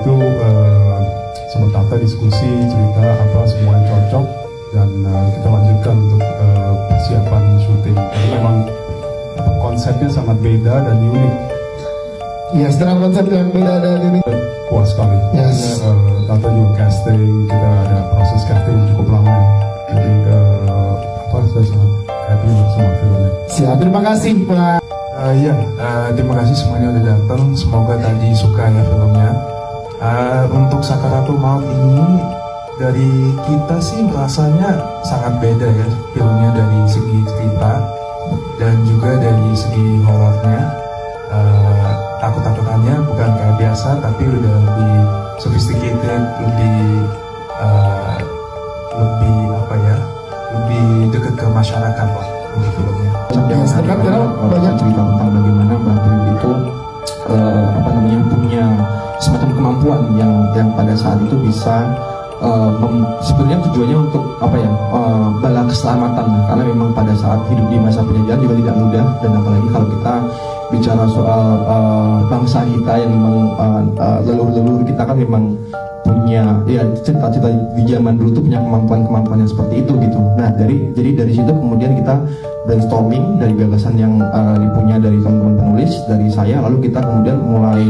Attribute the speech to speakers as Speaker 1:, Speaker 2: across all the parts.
Speaker 1: itu sempat Tata diskusi cerita apa semua yang cocok dan kita lanjutkan untuk persiapan syuting. Jadi memang konsepnya sangat beda dan unik.
Speaker 2: Iya, setelah konsep yang beda dan unik.
Speaker 1: Puas sekali.
Speaker 2: Yes.
Speaker 1: Tata juga casting, kita ada proses casting cukup lama ya. Jadi saya sangat happy sama filmnya.
Speaker 2: Siap, terima kasih Pak.
Speaker 3: Terima kasih semuanya udah datang. Semoga tadi suka ya filmnya. Untuk Sakaratul Maut ini dari kita sih rasanya sangat beda ya filmnya, dari segi cerita dan juga dari segi horornya. Takut-takutannya bukan kayak biasa tapi udah lebih sophisticated, lebih dekat ke masyarakat lah untuk filmnya.
Speaker 4: Banyak cerita tentang bagaimana Mbak Dwi itu punya semacam kemampuan yang pada saat itu bisa sebenarnya tujuannya untuk bala keselamatan, karena memang pada saat hidup di masa penjajahan juga tidak mudah, dan apalagi kalau kita bicara soal bangsa kita yang memang leluhur kita kan memang punya cerita-cerita di zaman dulu tuh punya kemampuan yang seperti itu gitu. Nah jadi dari situ kemudian kita brainstorming dari gagasan yang dipunya dari teman-teman penulis, dari saya, lalu kita kemudian mulai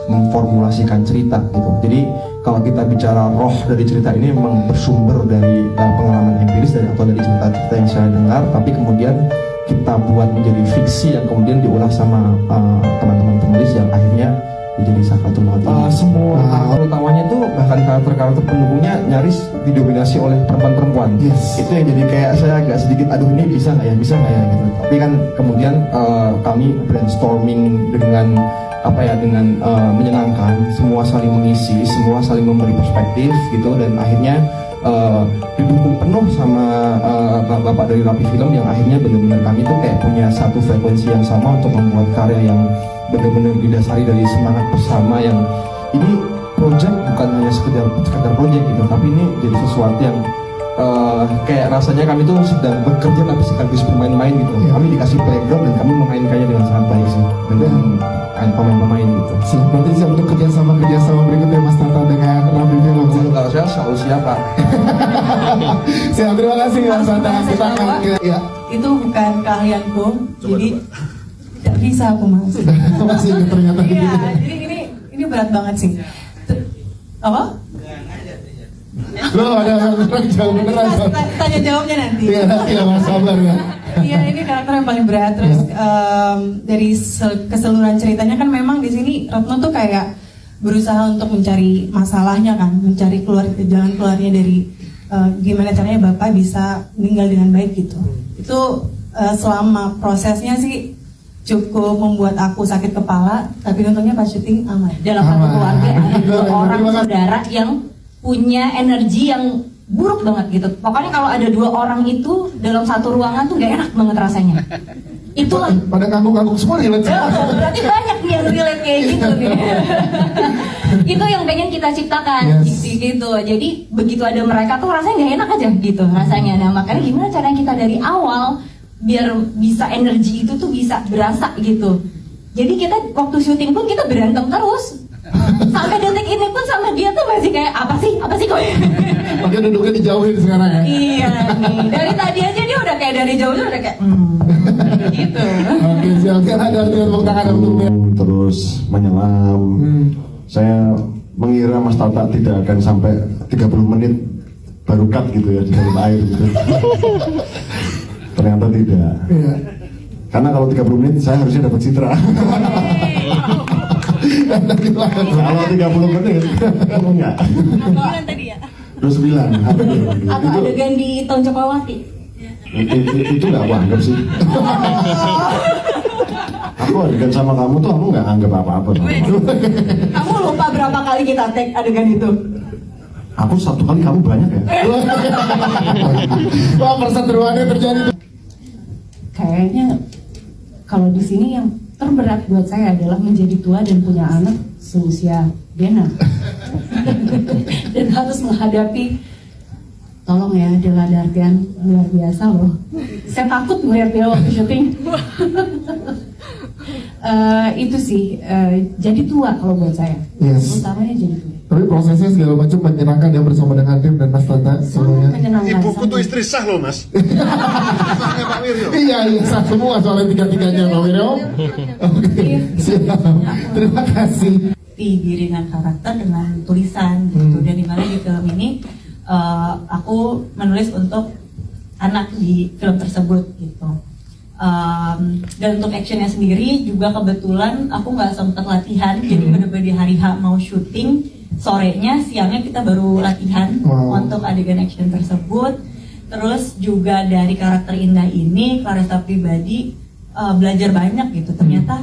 Speaker 4: memformulasikan cerita gitu. Jadi kalau kita bicara roh dari cerita ini memang bersumber dari pengalaman empiris atau dari cerita-cerita yang saya dengar, tapi kemudian kita buat menjadi fiksi yang kemudian diolah sama teman-teman penulis yang akhirnya menjadi Sakaratul Maut ini.
Speaker 2: Semua
Speaker 4: karakter utamanya tuh bahkan karakter pendukungnya nyaris didominasi oleh perempuan-perempuan.
Speaker 2: Yes.
Speaker 4: Itu yang jadi kayak saya agak sedikit aduh ini bisa nggak ya gitu. Tapi kan kemudian kami brainstorming dengan menyenangkan, semua saling mengisi, semua saling memberi perspektif gitu, dan akhirnya didukung penuh sama bapak dari Rapi Film yang akhirnya benar-benar kami tuh kayak punya satu frekuensi yang sama untuk membuat karya yang benar-benar didasari dari semangat bersama, yang ini project bukan hanya sekedar project gitu, tapi ini jadi sesuatu yang kayak rasanya kami tuh sedang bekerja tapi sekaligus bermain-main gitu. Kami dikasih playground dan kami memainkannya dengan sangat baik sih dengan pemain-pemain gitu.
Speaker 2: Berarti siap untuk kerjasama berikutnya Mas Tata dengan Rapi Film.
Speaker 4: Kalau saya selalu siapa.
Speaker 2: Siap, terima kasih Mas Tata. Kita akan
Speaker 5: itu bukan keahlianku, jadi tidak bisa aku Mas.
Speaker 2: Masih ternyata gitu.
Speaker 5: Iya, jadi ini berat banget sih. Apa?
Speaker 2: Loh, ada jawab beneran.
Speaker 5: Tanya jawabnya nanti.
Speaker 2: Iya, Mas, sabar ya.
Speaker 5: Iya, ini karakter yang paling berat. Terus dari keseluruhan ceritanya kan memang di sini Retno tuh kayak berusaha untuk mencari masalahnya kan, mencari jalan keluarnya dari gimana caranya Bapak bisa meninggal dengan baik gitu. Itu selama prosesnya sih cukup membuat aku sakit kepala, tapi untungnya pas syuting aman.
Speaker 6: Dalam satu keluarga ada 2 orang saudara yang punya energi yang buruk banget gitu. Pokoknya kalau ada 2 orang itu dalam satu ruangan tuh gak enak banget rasanya. Itulah.
Speaker 2: Pada kangguk-kangguk semua relate.
Speaker 6: Berarti banyak nih yang relate kayak gitu nih. Itu yang pengen kita ciptakan gitu. Jadi begitu ada mereka tuh rasanya gak enak aja gitu rasanya. Nah makanya gimana caranya kita dari awal biar bisa energi itu tuh bisa berasa gitu. Jadi kita waktu syuting pun kita berantem terus. Sampai detik ini pun sama dia tuh masih kayak apa sih kok.
Speaker 2: Makanya duduknya dijauhin sekarang ya.
Speaker 6: Iya nih, dari tadi aja dia udah kayak dari jauh udah kayak gitu.
Speaker 2: Oke, silakan ada tepuk tangan untuk
Speaker 7: terus menyelam. Saya mengira Mas Tata tidak akan sampai 30 menit baru cut gitu ya di dalam air gitu. Ternyata tidak.
Speaker 2: Iya.
Speaker 7: Karena kalau 30 menit saya harusnya dapat citra. Kalau 30 menit kamu enggak.
Speaker 6: Bulan tadi ya.
Speaker 7: 29.
Speaker 6: Atau adegan di Tonjokawati.
Speaker 7: Itu nggak aku anggap sih. Aku adegan sama kamu tuh aku nggak anggap apa-apa.
Speaker 6: Kamu lupa berapa kali kita take adegan itu?
Speaker 7: Aku 1 kali, kamu banyak ya.
Speaker 2: Wah, perseteruannya terjadi.
Speaker 5: Kayaknya kalau di sini yang terberat buat saya adalah menjadi tua dan punya anak seusia Dena. Dan harus menghadapi, tolong ya, dalam artian luar biasa loh. Saya takut melihat dia waktu syuting. Itu sih, jadi tua kalau buat saya.
Speaker 2: Yes.
Speaker 5: Utamanya jadi tua.
Speaker 2: Tapi prosesnya segala macam menyenangkan ya bersama dengan tim dan Mas Tata semuanya.
Speaker 6: Menyenangkan.
Speaker 8: Ibuku tuh istri sah loh mas. Sahnya Pak Wiryo.
Speaker 2: Iya, sah semua soalnya tiga-tiganya Pak Wiryo. Oke, siap. Terima kasih.
Speaker 5: Diri dengan karakter dengan tulisan gitu. Dan dimana di film ini aku menulis untuk anak di film tersebut gitu. Dan untuk actionnya sendiri juga kebetulan aku nggak sempat latihan, jadi benar-benar di hari H mau syuting, sorenya siangnya kita baru latihan untuk adegan action tersebut. Terus juga dari karakter Indah ini, Clarissa pribadi belajar banyak gitu. Ternyata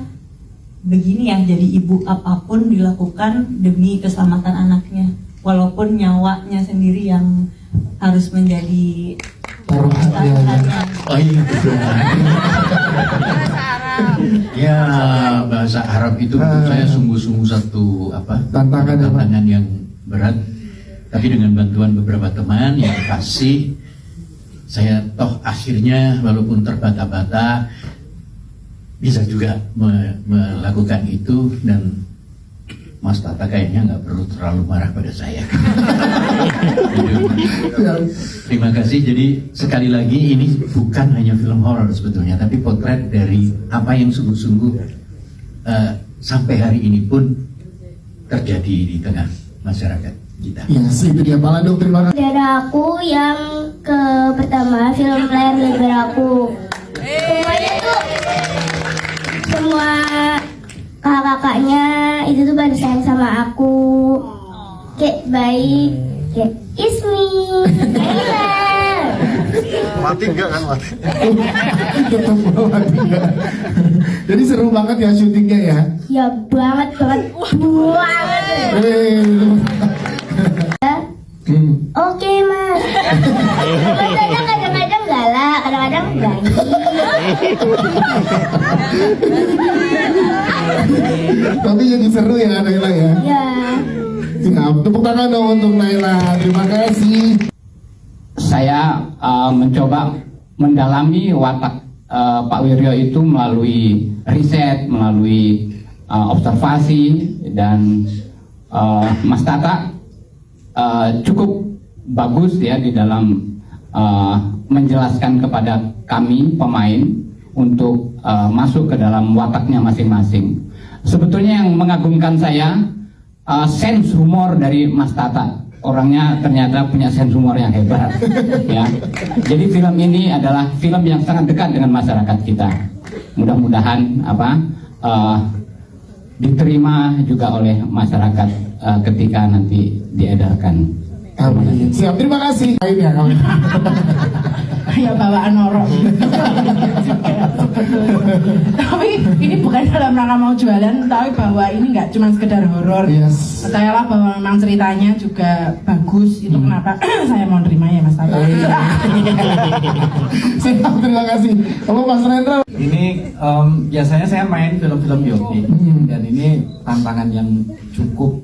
Speaker 5: begini ya, jadi ibu apapun dilakukan demi keselamatan anaknya, walaupun nyawanya sendiri yang harus menjadi taruhannya.
Speaker 9: Oh iya, betul. Ya, bahasa Arab itu menurut saya sungguh-sungguh satu tantangan yang berat. Tapi dengan bantuan beberapa teman yang kasih, saya toh akhirnya walaupun terbata-bata bisa juga melakukan itu. Dan Mas Tata kayaknya nggak perlu terlalu marah pada saya. Terima kasih. Jadi sekali lagi ini bukan hanya film horor sebetulnya, tapi potret dari apa yang sungguh-sungguh sampai hari ini pun terjadi di tengah masyarakat kita.
Speaker 2: Yes, itu dia Pak Landung, terima kasih.
Speaker 10: Saudara aku yang pertama film Layar Lebar Aku. Semuanya tuh semua kakak-kakaknya itu tuh pada sayang sama aku, kayak baik, kayak Ismi,
Speaker 8: Mati enggak kan mati?
Speaker 2: Tetap mati ya. Jadi seru banget ya syutingnya ya.
Speaker 10: ya banget. Oke mas. Maksudnya kadang-kadang galak, kadang-kadang berani.
Speaker 2: Tapi jadi seru ya Naila ya.
Speaker 10: Ya.
Speaker 2: Siap, tepuk tangan dong untuk Naila. Terima kasih.
Speaker 11: Saya mencoba mendalami watak Pak Wiryo itu melalui riset, melalui observasi, dan Mas Tata cukup bagus ya di dalam menjelaskan kepada kami pemain untuk masuk ke dalam wataknya masing-masing. Sebetulnya yang mengagumkan saya sense humor dari Mas Tata. Orangnya ternyata punya sense humor yang hebat ya. Jadi film ini adalah film yang sangat dekat dengan masyarakat kita. Mudah-mudahan diterima juga oleh masyarakat ketika nanti diedarkan.
Speaker 2: Amin. Siap, terima kasih. Ini ya kami.
Speaker 5: Ya bawaan norok. Tapi ini bukan dalam rangka mau jualan, tapi bahwa ini nggak cuma sekedar horor.
Speaker 2: Yes.
Speaker 5: Percayalah bahwa memang ceritanya juga bagus. Itu kenapa saya mau nerima ya Mas Tata.
Speaker 2: Siap, terima kasih. Halo Mas Rendra.
Speaker 12: Ini biasanya saya main film-film biopic dan ini tantangan yang cukup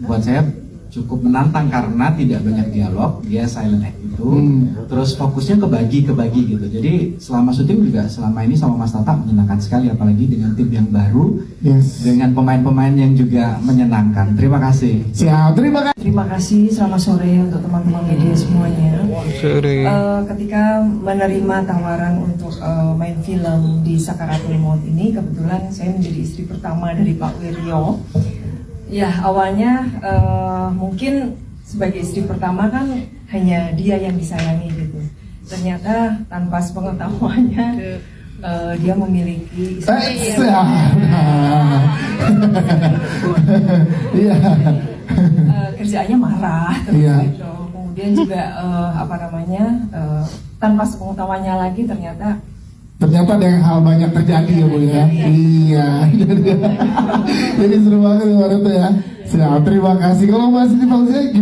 Speaker 12: buat saya cukup menantang karena tidak banyak dialog, dia silent act itu, terus fokusnya kebagi gitu. Jadi selama syuting juga selama ini sama Mas Tata menyenangkan sekali, apalagi dengan tim yang baru, dengan pemain-pemain yang juga menyenangkan. Terima kasih.
Speaker 2: Siap, terima kasih.
Speaker 13: Terima kasih, selamat sore untuk teman-teman media semuanya. Ketika menerima tawaran untuk main film di Sakaratul Maut ini, kebetulan saya menjadi istri pertama dari Pak Wiryo. Ya, awalnya mungkin sebagai istri pertama kan hanya dia yang disayangi gitu. Ternyata tanpa sepengetahuannya dia memiliki istri kerjaannya marah terus gitu. Kemudian juga tanpa sepengetahuannya lagi ternyata
Speaker 2: ada hal banyak terjadi ya Bu ya. Iya. Jadi seru banget kemarin tuh ya. Siap, terima kasih. Kalau masih di